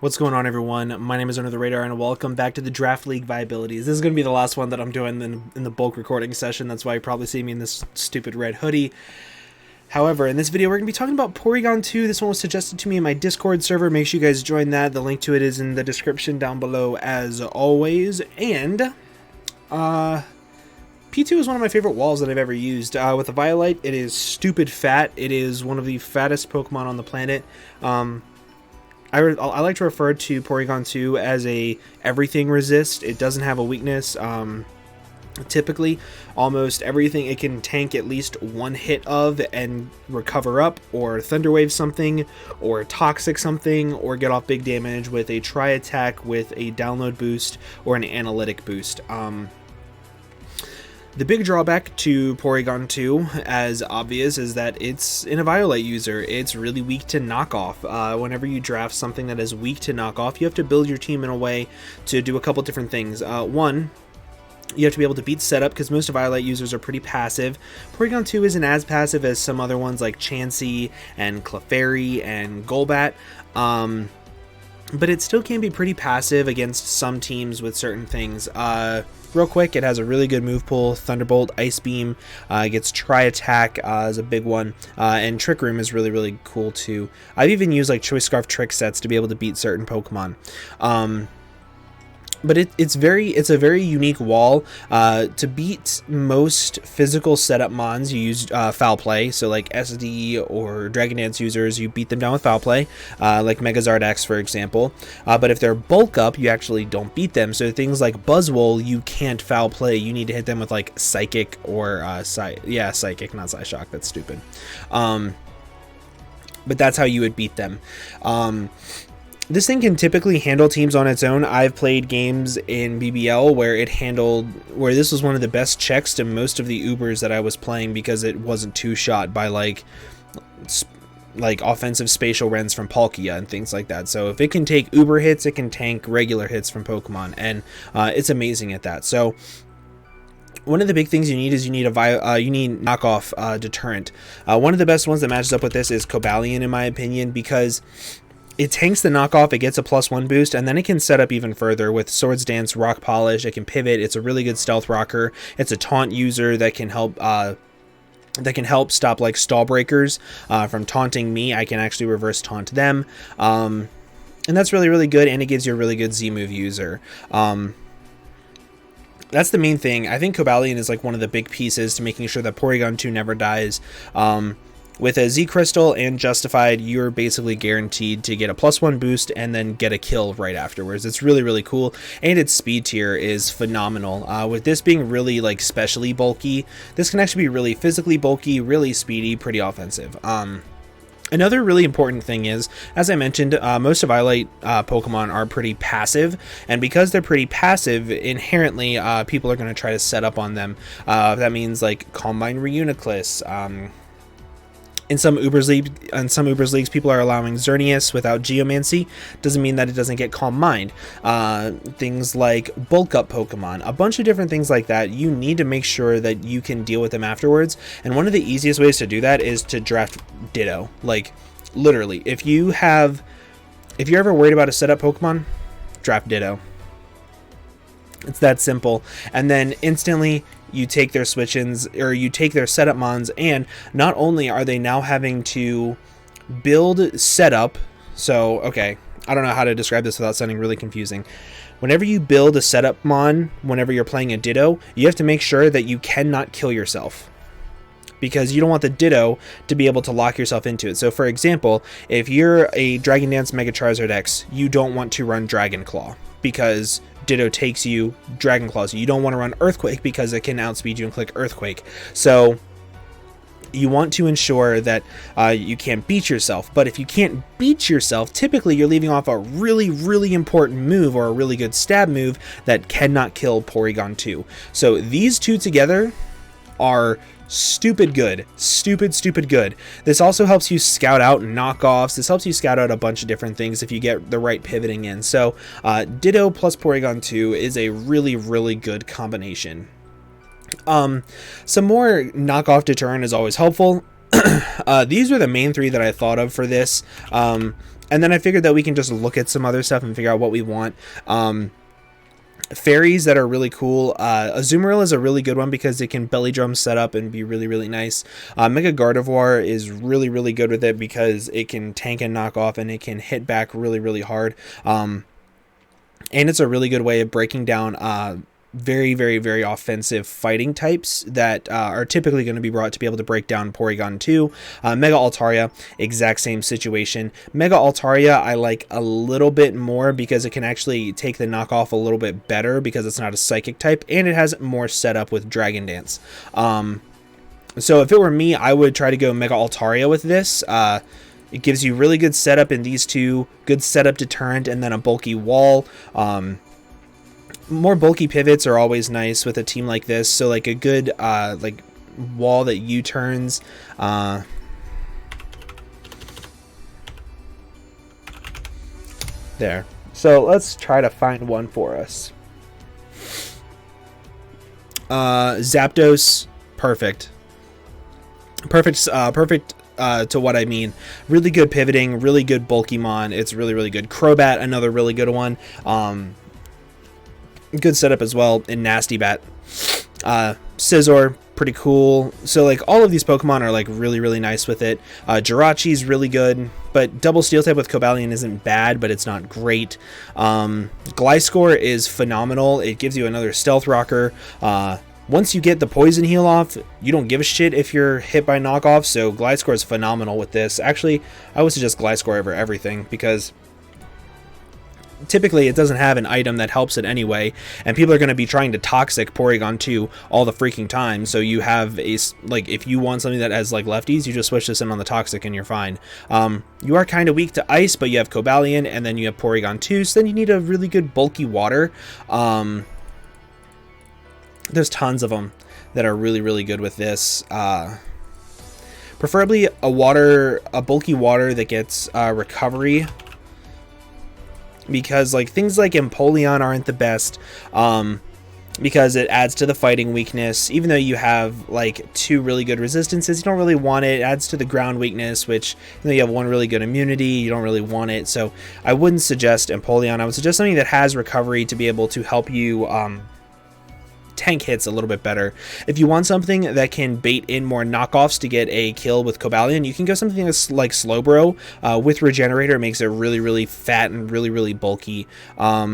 What's going on, everyone? My name is UnderTheRadar, and welcome back to the Draft League Viabilities. This is going to be the last one that I'm doing in the bulk recording session. That's why you probably see me in this stupid red hoodie. However, in this video, we're going to be talking about Porygon2. This one was suggested to me in my Discord server. Make sure you guys join that. The link to it is in the description down below, as always. And P2 is one of my favorite walls that I've ever used. With the Violite, it is stupid fat. It is one of the fattest Pokemon on the planet. I like to refer to Porygon2 as a everything resist. It doesn't have a weakness. Typically, almost everything it can tank at least one hit of and recover up, or Thunder Wave something, or Toxic something, or get off big damage with a Tri-Attack with a download boost or an analytic boost. The big drawback to Porygon2, as obvious, is that it's an Violite user. It's really weak to knockoff. Whenever you draft something that is weak to knockoff, you have to build your team in a way to do a couple different things. One, you have to be able to beat setup, because most Violite users are pretty passive. Porygon2 isn't as passive as some other ones like Chansey and Clefairy and Golbat. But it still can be pretty passive against some teams with certain things. Real quick, it has a really good move pool. Thunderbolt, Ice Beam, gets Tri-Attack is a big one, and Trick Room is really cool too. I've even used like Choice Scarf trick sets to be able to beat certain Pokemon. But it's a very unique wall. To beat most physical setup mons, you use Foul Play. So like SD or Dragon Dance users, you beat them down with Foul Play, like Megazard X, for example. But if they're bulk up, you actually don't beat them. So things like Buzzwole, you can't Foul Play. You need to hit them with like Psychic or Psychic, not Psyshock. That's stupid. But that's how you would beat them. This thing can typically handle teams on its own. I've played games in BBL where this was one of the best checks to most of the Ubers that I was playing, because it wasn't two-shot by like offensive spatial rends from Palkia and things like that. So if it can take Uber hits, it can tank regular hits from Pokemon, and it's amazing at that. So one of the big things you need is you need knockoff deterrent. One of the best ones that matches up with this is Cobalion, in my opinion, because it tanks the knockoff, it gets a +1 boost, and then it can set up even further with Swords Dance, Rock Polish. It can pivot. It's a really good stealth rocker. It's a taunt user that can help stop like stall breakers from taunting me. I can actually reverse taunt them, and that's really good. And it gives you a really good Z move user. That's the main thing. I think Cobalion is like one of the big pieces to making sure that Porygon2 never dies. With a Z Crystal and Justified, you're basically guaranteed to get a +1 boost and then get a kill right afterwards. It's really cool, and its speed tier is phenomenal. With this being really like specially bulky, this can actually be really physically bulky, really speedy, pretty offensive. Another really important thing is, as I mentioned, most of Violite Pokemon are pretty passive, and because they're pretty passive, inherently people are going to try to set up on them. That means like Calm Mind Reuniclus. In some Ubers leagues, people are allowing Xerneas without Geomancy. Doesn't mean that it doesn't get Calm Mind. Things like bulk up Pokemon, a bunch of different things like that. You need to make sure that you can deal with them afterwards. And one of the easiest ways to do that is to draft Ditto. Like literally, if you're ever worried about a setup Pokemon, draft Ditto. It's that simple. And then instantly you take their switch-ins, or you take their setup mons, and not only are they now having to build setup, so okay, I don't know how to describe this without sounding really confusing. Whenever you build a setup mon, whenever you're playing a Ditto, you have to make sure that you cannot kill yourself, because you don't want the Ditto to be able to lock yourself into it. So for example, if you're a Dragon Dance Mega Charizard X, you don't want to run Dragon Claw, because Ditto takes you, Dragon Claws you. You don't want to run Earthquake because it can outspeed you and click Earthquake. So you want to ensure that you can't beat yourself. But if you can't beat yourself, typically you're leaving off a really important move, or a really good stab move that cannot kill Porygon2. So these two together are stupid good. Stupid good. This also helps you scout out knockoffs. This helps you scout out a bunch of different things if you get the right pivoting in. So Ditto plus Porygon2 is a really good combination. Some more knockoff deterrent is always helpful. These are the main three that I thought of for this. And then I figured that we can just look at some other stuff and figure out what we want. Fairies that are really cool. Azumarill is a really good one because it can belly drum set up and be really, really nice. Mega Gardevoir is really, really good with it because it can tank and knock off, and it can hit back really, really hard. And it's a really good way of breaking down very, very, very offensive fighting types that are typically going to be brought to be able to break down Porygon2. Mega Altaria, exact same situation. Mega Altaria I like a little bit more because it can actually take the knockoff a little bit better because it's not a psychic type, and it has more setup with Dragon Dance. So if it were me, I would try to go Mega Altaria with this. It gives you really good setup in these two, good setup deterrent, and then a bulky wall. More bulky pivots are always nice with a team like this. So like a good like wall that U-turns. There. So let's try to find one for us. Zapdos, perfect. Perfect to what I mean. Really good pivoting, really good Bulkymon. It's really, really good. Crobat, another really good one. Good setup as well. And Nasty Bat. Scizor, pretty cool. So like all of these Pokemon are like really, really nice with it. Jirachi's really good, but double steel type with Cobalion isn't bad, but it's not great. Gliscor is phenomenal. It gives you another Stealth Rocker. Once you get the poison heal off, you don't give a shit if you're hit by knockoff, so Gliscor is phenomenal with this. Actually, I would suggest Gliscor over everything because typically it doesn't have an item that helps it anyway, and people are going to be trying to toxic Porygon2 all the freaking time. So you have a, like, if you want something that has like lefties, you just switch this in on the toxic and you're fine. You are kind of weak to ice, but you have Cobalion and then you have Porygon2, so then you need a really good bulky water. There's tons of them that are really, really good with this. Preferably a bulky water that gets recovery, because like things like Empoleon aren't the best, because it adds to the fighting weakness. Even though you have like 2 really good resistances, you don't really want it. It adds to the ground weakness, which, you know, you have 1 really good immunity, you don't really want it. So I wouldn't suggest Empoleon. I would suggest something that has recovery to be able to help you tank hits a little bit better. If you want something that can bait in more knockoffs to get a kill with Cobalion, you can go something that's like Slowbro. With Regenerator, it makes it really, really fat and really, really bulky. I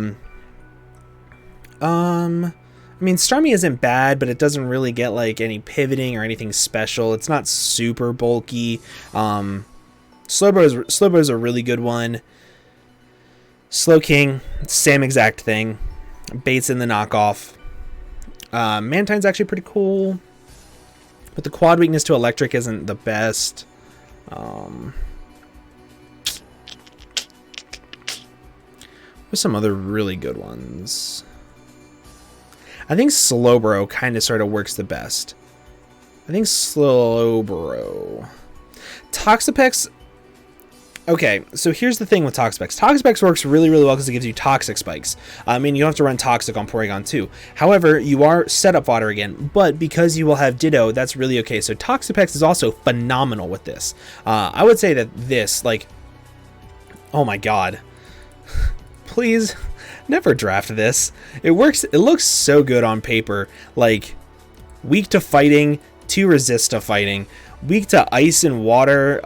mean, Starmie isn't bad, but it doesn't really get like any pivoting or anything special. It's not super bulky. Slowbro's a really good one. Slowking, same exact thing. Baits in the knockoff. Mantine's actually pretty cool, but the quad weakness to electric isn't the best. There's some other really good ones. I think Slowbro kind of sort of works the best. I think Slowbro. Toxapex. Okay, so here's the thing with Toxapex. Toxapex works really, really well because it gives you Toxic Spikes. I mean, you don't have to run Toxic on Porygon2. However, you are setup fodder again, but because you will have Ditto, that's really okay. So Toxapex is also phenomenal with this. I would say that this, like, oh my god. Please, never draft this. It works, it looks so good on paper. Like, weak to fighting, to resist to fighting, weak to ice and water,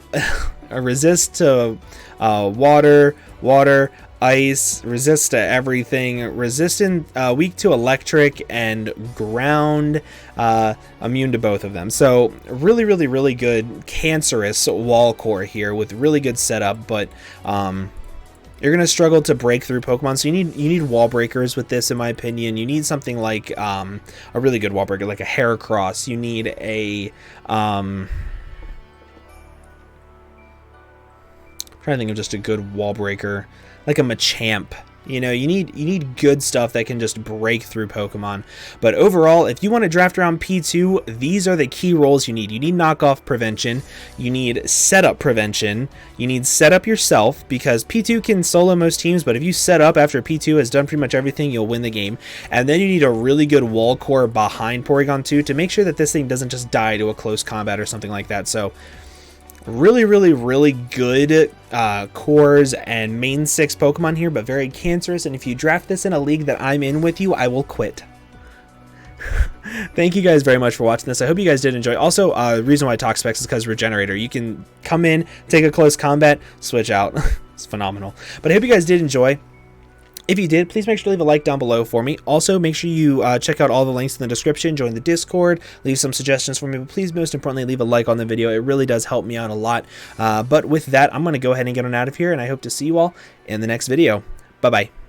resist to water, ice, resist to everything, resistant, weak to electric and ground, immune to both of them. So really, really, really good cancerous wall core here with really good setup, but you're gonna struggle to break through Pokemon. So you need wall breakers with this, in my opinion. You need something like a really good wall breaker, like a Heracross. You need a trying to think of just a good wall breaker, like a Machamp. You know, you need good stuff that can just break through Pokemon. But overall, if you want to draft around P2, these are the key roles you need. You need knockoff prevention, you need setup prevention, you need setup yourself, because P2 can solo most teams, but if you set up after P2 has done pretty much everything, you'll win the game. And then you need a really good wall core behind Porygon2 to make sure that this thing doesn't just die to a close combat or something like that. So really good cores and main 6 Pokemon here, but very cancerous. And if you draft this in a league that I'm in with you, I will quit. Thank you guys very much for watching this. I hope you guys did enjoy. Also, the reason why I talk specs is because Regenerator. You can come in, take a close combat, switch out. It's phenomenal. But I hope you guys did enjoy. If you did, please make sure to leave a like down below for me. Also, make sure you check out all the links in the description, join the Discord, leave some suggestions for me, but please, most importantly, leave a like on the video. It really does help me out a lot. But with that, I'm going to go ahead and get on out of here, and I hope to see you all in the next video. Bye-bye.